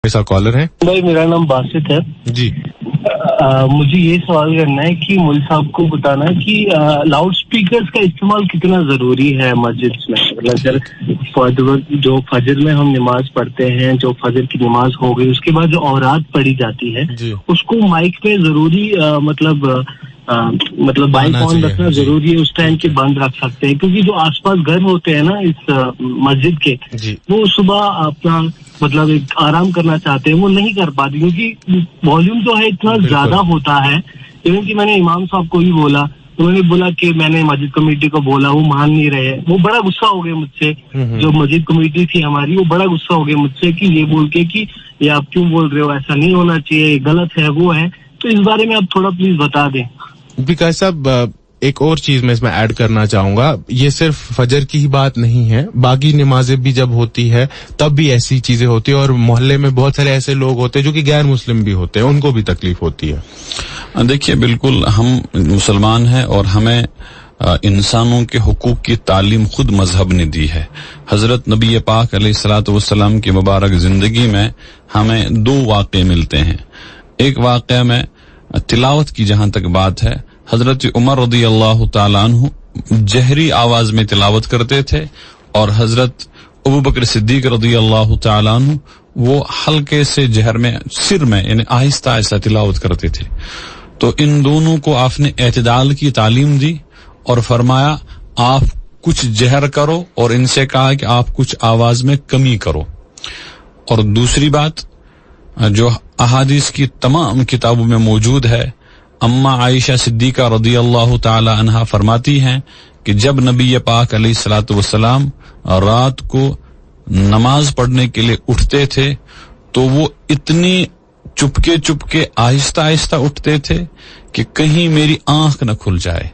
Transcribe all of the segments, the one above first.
ऐसा कॉलर है भाई, मेरा नाम बासित है जी। मुझे ये सवाल करना है कि मुल्क साहब को बताना है कि लाउड स्पीकर्स का इस्तेमाल कितना जरूरी है मस्जिद में। मतलब जो फजर में हम नमाज पढ़ते हैं, जो फजर की नमाज हो गई उसके बाद जो औरात पढ़ी जाती है उसको माइक पे जरूरी मतलब माइक ऑन रखना जरूरी है, उस टाइम के बंद रख सकते हैं, क्योंकि जो आसपास घर होते हैं ना इस मस्जिद के, वो सुबह अपना मतलब एक आराम करना चाहते हैं, वो नहीं कर पाते क्योंकि वॉल्यूम जो है इतना ज्यादा होता है। इवन कि मैंने इमाम साहब को भी बोला, उन्होंने बोला कि मैंने मस्जिद कमेटी को बोला, वो मान नहीं रहे। वो बड़ा गुस्सा हो गए मुझसे, जो मस्जिद कमेटी थी हमारी, वो बड़ा गुस्सा हो गए मुझसे कि ये बोल के कि ये आप क्यों बोल रहे हो, ऐसा नहीं होना चाहिए, गलत है, वो है। तो इस बारे में आप थोड़ा प्लीज बता दें। विकास साहब, एक और चीज मैं इसमें ऐड करना चाहूंगा, ये सिर्फ फजर की ही बात नहीं है, बाकी नमाजें भी जब होती है तब भी ऐसी चीजें होती है, और मोहल्ले में बहुत सारे ऐसे लोग होते हैं जो कि गैर मुस्लिम भी होते हैं, उनको भी तकलीफ होती है। देखिए, बिल्कुल हम मुसलमान हैं और हमें इंसानों के हुकूक की तालीम खुद मजहब ने दी है। हजरत नबी पाक अलैहिस्सलातु वस्सलाम की मुबारक जिंदगी में हमें दो वाक़े मिलते हैं। एक वाक़या में तिलावत की जहां तक बात है, हजरत उमर रज़ियल्लाहु ताला अन्हु जहरी आवाज में तिलावत करते थे और हजरत अबू बकर सिद्दीक रज़ियल्लाहु ताला अन्हु वो हल्के से जहर में, सिर में, यानी आहिस्ता आहिस्ता तिलावत करते थे। तो इन दोनों को आपने एतदाल की तालीम दी और फरमाया आप कुछ जहर करो, और इनसे कहा कि आप कुछ आवाज में कमी करो। और दूसरी बात जो अहादीस की तमाम किताबों में मौजूद है, अम्मा आयशा सिद्दीका रज़ियल्लाहु ताला अन्हा फरमाती हैं कि जब नबी पाक अलैहिस्सलातु वस्सलाम रात को नमाज पढ़ने के लिए उठते थे तो वो इतनी चुपके चुपके आहिस्ता आहिस्ता उठते थे कि कहीं मेरी आंख न खुल जाए।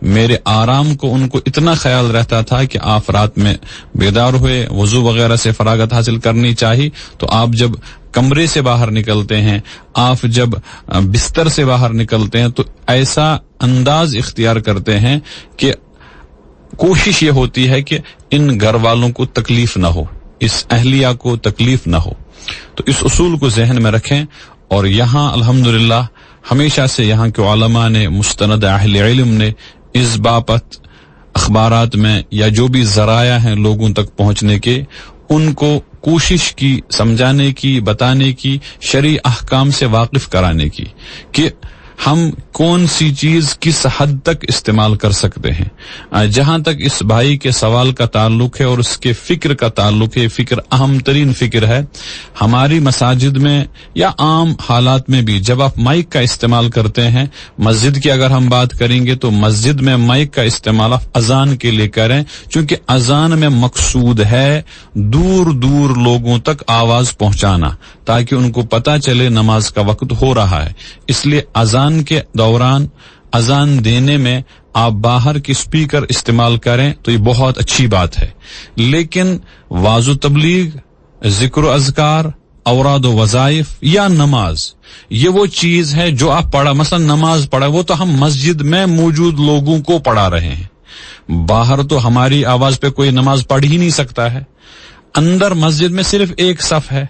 मेरे आराम को उनको इतना ख्याल रहता था कि आप रात में बेदार हुए, वजू वगैरह से फरागत हासिल करनी चाहिए, तो आप जब कमरे से बाहर निकलते हैं, आप जब बिस्तर से बाहर निकलते हैं, तो ऐसा अंदाज इख्तियार करते हैं कि कोशिश ये होती है कि इन घर वालों को तकलीफ न हो, इस अहलिया को तकलीफ न हो। तो इस उसूल को जहन में रखें। और यहाँ अल्हम्दुलिल्लाह हमेशा से यहाँ के उलमा ने, मुस्तनद अहले इल्म ने इस बाबत अखबारात में या जो भी जराया हैं लोगों तक पहुंचने के, उनको कोशिश की समझाने की, बताने की, शरई अहकाम से वाकिफ कराने की कि हम कौन सी चीज किस हद तक इस्तेमाल कर सकते हैं। जहां तक इस भाई के सवाल का ताल्लुक है और उसके फिक्र का ताल्लुक है, फिक्र अहम तरीन फिक्र है। हमारी मसाजिद में या आम हालात में भी जब आप माइक का इस्तेमाल करते हैं, मस्जिद की अगर हम बात करेंगे तो मस्जिद में माइक का इस्तेमाल आप अजान के लिए करें, क्योंकि अजान में मकसूद है दूर दूर लोगों तक आवाज पहुंचाना, ताकि उनको पता चले नमाज का वक्त हो रहा है। इसलिए अजान के दौरान अजान देने में आप बाहर की स्पीकर इस्तेमाल करें तो ये बहुत अच्छी बात है। लेकिन वाज़ो तबलीग, जिक्र अज़कार, औराद व वज़ाइफ या नमाज, ये वो चीज है जो आप पढ़ा, मसलन नमाज पढ़ा, वो तो हम मस्जिद में मौजूद लोगों को पढ़ा रहे हैं। बाहर तो हमारी आवाज पे कोई नमाज पढ़ ही नहीं सकता है। अंदर मस्जिद में सिर्फ एक सफ है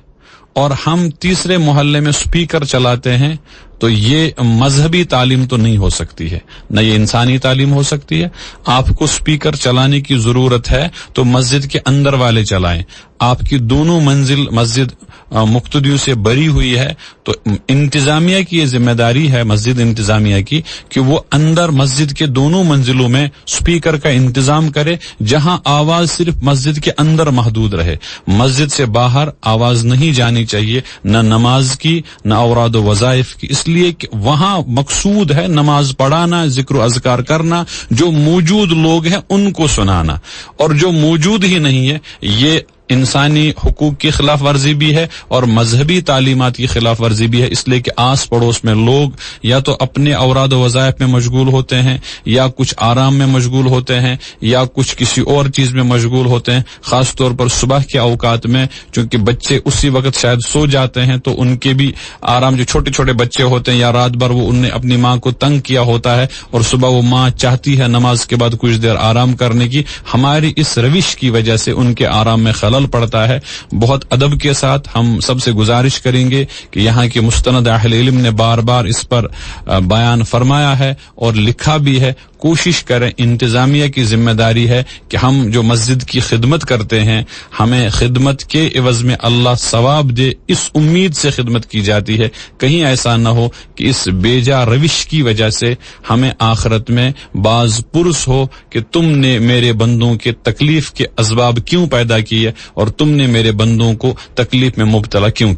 और हम तीसरे मोहल्ले में स्पीकर चलाते हैं, तो ये मजहबी तालीम तो नहीं हो सकती है, न ये इंसानी तालीम हो सकती है। आपको स्पीकर चलाने की जरूरत है तो मस्जिद के अंदर वाले चलाएं। आपकी दोनों मंजिल मस्जिद मुक्तदियों से बरी हुई है, तो इंतजामिया की ये जिम्मेदारी है, मस्जिद इंतजामिया की, कि वो अंदर मस्जिद के दोनों मंजिलों में स्पीकर का इंतजाम करे, जहां आवाज सिर्फ मस्जिद के अंदर महदूद रहे। मस्जिद से बाहर आवाज नहीं जानी चाहिए, न नमाज की न औराद व वज़ाइफ की, इसलिए कि वहां मकसूद है नमाज पढ़ाना, जिक्र अज़कार करना, जो मौजूद लोग हैं उनको सुनाना। और जो मौजूद ही नहीं है, ये इंसानी हुकूक की खिलाफ वर्जी भी है और मजहबी तालीमात की खिलाफ वर्जी भी है। इसलिए कि आस पड़ोस में लोग या तो अपने औराद वज़ाइफ में मशगूल होते हैं, या कुछ आराम में मशगूल होते हैं, या कुछ किसी और चीज में मशगूल होते हैं। खास तौर पर सुबह के औकात में, चूंकि बच्चे उसी वक्त शायद सो जाते हैं, तो उनके भी आराम, जो छोटे छोटे बच्चे होते हैं या रात भर वो उनने अपनी माँ को तंग किया होता है और सुबह वो माँ चाहती है नमाज के बाद कुछ देर आराम करने की, हमारी इस रविश की वजह से उनके आराम में खलल خلل پڑتا ہے. بہت ادب کے ساتھ ہم سب سے گزارش کریں گے کہ یہاں کے مستند اہل علم نے بار بار اس پر بیان فرمایا ہے اور لکھا بھی ہے. کوشش کریں, انتظامیہ کی ذمہ داری ہے کہ ہم جو مسجد کی خدمت کرتے ہیں ہمیں خدمت کے عوض میں اللہ ثواب دے, اس امید سے خدمت کی جاتی ہے. کہیں ایسا نہ ہو کہ اس بیجا روش کی وجہ سے ہمیں آخرت میں باز پرس ہو کہ تم نے میرے بندوں کے تکلیف کے اسباب کیوں پیدا کیے اور تم نے میرے بندوں کو تکلیف میں مبتلا کیوں کیا.